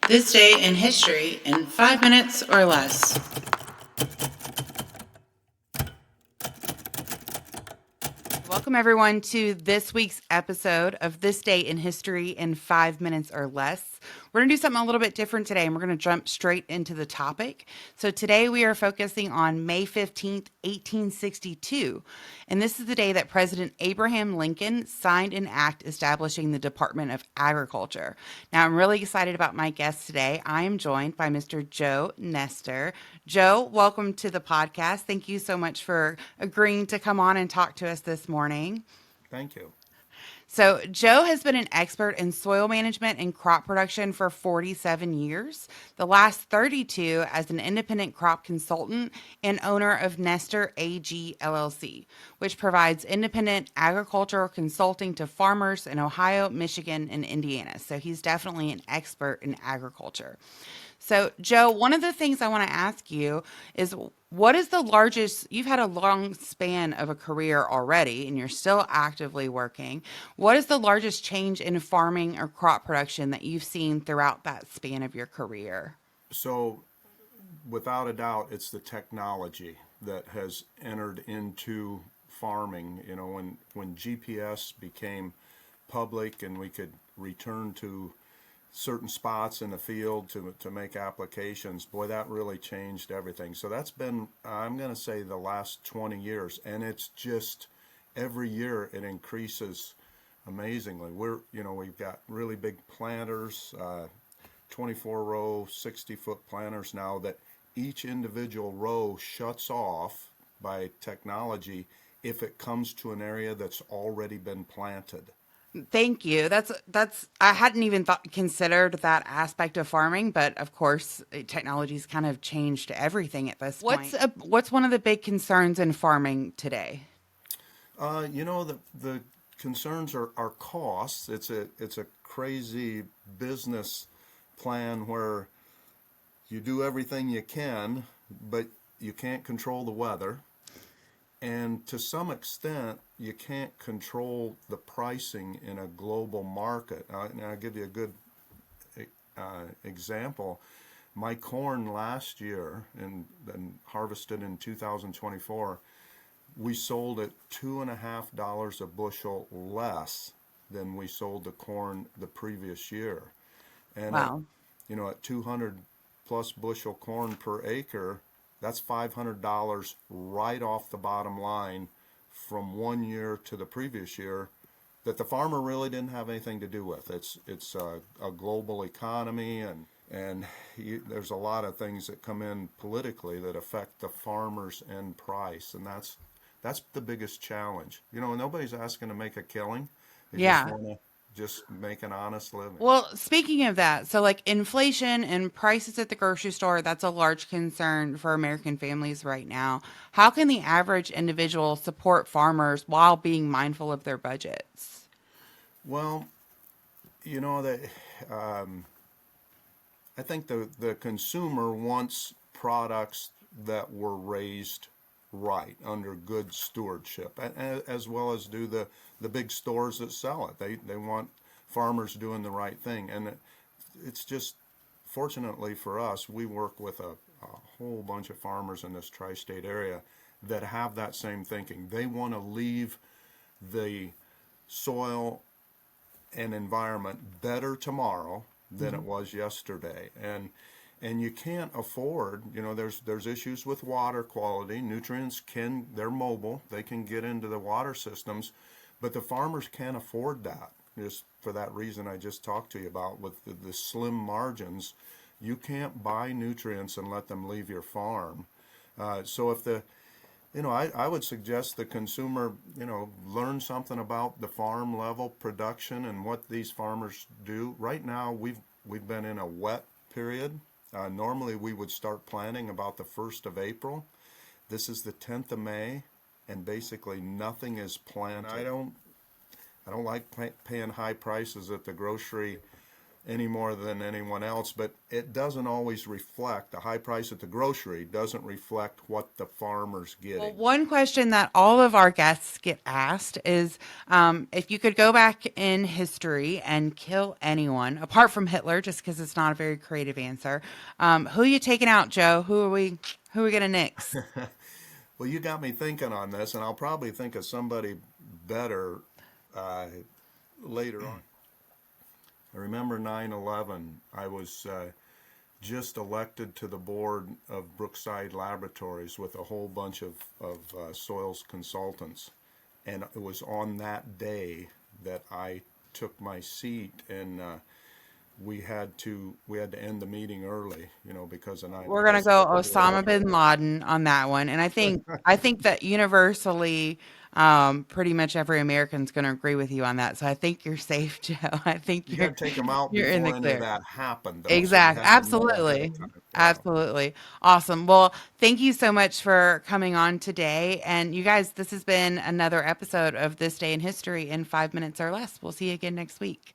This day in history in 5 minutes or less. Welcome, everyone, to this week's episode of This Day in History in 5 minutes or less. We're going to do something a little bit different today, and we're going to jump straight into the topic. So today we are focusing on May 15th, 1862. And this is the day that President Abraham Lincoln signed an act establishing the Department of Agriculture. Now, I'm really excited about my guest today. I am joined by Mr. Joe Nestor. Joe, welcome to the podcast. Thank you so much for agreeing to come on and talk to us this morning. Thank you. So, Joe has been an expert in soil management and crop production for 47 years, the last 32 as an independent crop consultant and owner of Nestor AG LLC, which provides independent agricultural consulting to farmers in Ohio, Michigan, and Indiana. So, he's definitely an expert in agriculture. So, Joe, one of the things I want to ask you is what is the largest, you've had a long span of a career already and you're still actively working. What is the largest change in farming or crop production that you've seen throughout that span of your career? So, without a doubt, it's the technology that has entered into farming. You know, when GPS became public and we could return to certain spots in the field to make applications, boy, that really changed everything. So that's been, I'm going to say, the last 20 years, and it's just every year it increases amazingly. We've got really big planters, 24 row, 60-foot planters now that each individual row shuts off by technology if it comes to an area that's already been planted. Thank you. That's I hadn't even considered that aspect of farming, but of course, technology's kind of changed everything at this point. What's one of the big concerns in farming today? The concerns are costs. It's a crazy business plan where you do everything you can, but you can't control the weather. And to some extent, you can't control the pricing in a global market. And I'll give you a good example. My corn last year and harvested in 2024, we sold at $2.50 a bushel less than we sold the corn the previous year. And Wow. at 200 plus bushel corn per acre, that's $500 right off the bottom line from one year to the previous year that the farmer really didn't have anything to do with. It's a global economy, and there's a lot of things that come in politically that affect the farmer's end price, and that's the biggest challenge. Nobody's asking to make a killing. They just Yeah. want to just make an honest living. Well, speaking of that, so like inflation and prices at the grocery store, that's a large concern for American families right now. How can the average individual support farmers while being mindful of their budgets? Well, that I think the consumer wants products that were raised right under good stewardship, as well as do the big stores that sell it. They want farmers doing the right thing, and it's just fortunately for us, we work with a whole bunch of farmers in this tri-state area that have that same thinking. They want to leave the soil and environment better tomorrow than it was yesterday, and you can't afford, there's issues with water quality. Nutrients they're mobile, they can get into the water systems, but the farmers can't afford that. Just for that reason I just talked to you about, with the slim margins, you can't buy nutrients and let them leave your farm. So if I would suggest the consumer, learn something about the farm level production and what these farmers do. Right now, we've been in a wet period. Normally, we would start planting about the 1st of April. This is the 10th of May, and basically nothing is planted. I don't like paying high prices at the grocery any more than anyone else, but it doesn't always reflect, the high price at the grocery doesn't reflect what the farmer's Well, getting. one question that all of our guests get asked is if you could go back in history and kill anyone, apart from Hitler, just because it's not a very creative answer, who you taking out, Joe? Who are we gonna nix? Well, you got me thinking on this, and I'll probably think of somebody better uh, later on. I remember 9/11. I was just elected to the board of Brookside Laboratories with a whole bunch of soils consultants. And it was on that day that I took my seat, and we had to end the meeting early, because of nine. We're I gonna guess go the Osama bin Laden on that one, and I think that universally, pretty much every American's gonna agree with you on that. So I think you're safe, Joe. I think you you're got to take them out you're in the before any of clear. that happened, though, so you Exact. had to know ahead of Absolutely. time. Yeah. Absolutely. Awesome. Well, thank you so much for coming on today. And you guys, this has been another episode of This Day in History in 5 minutes or less. We'll see you again next week.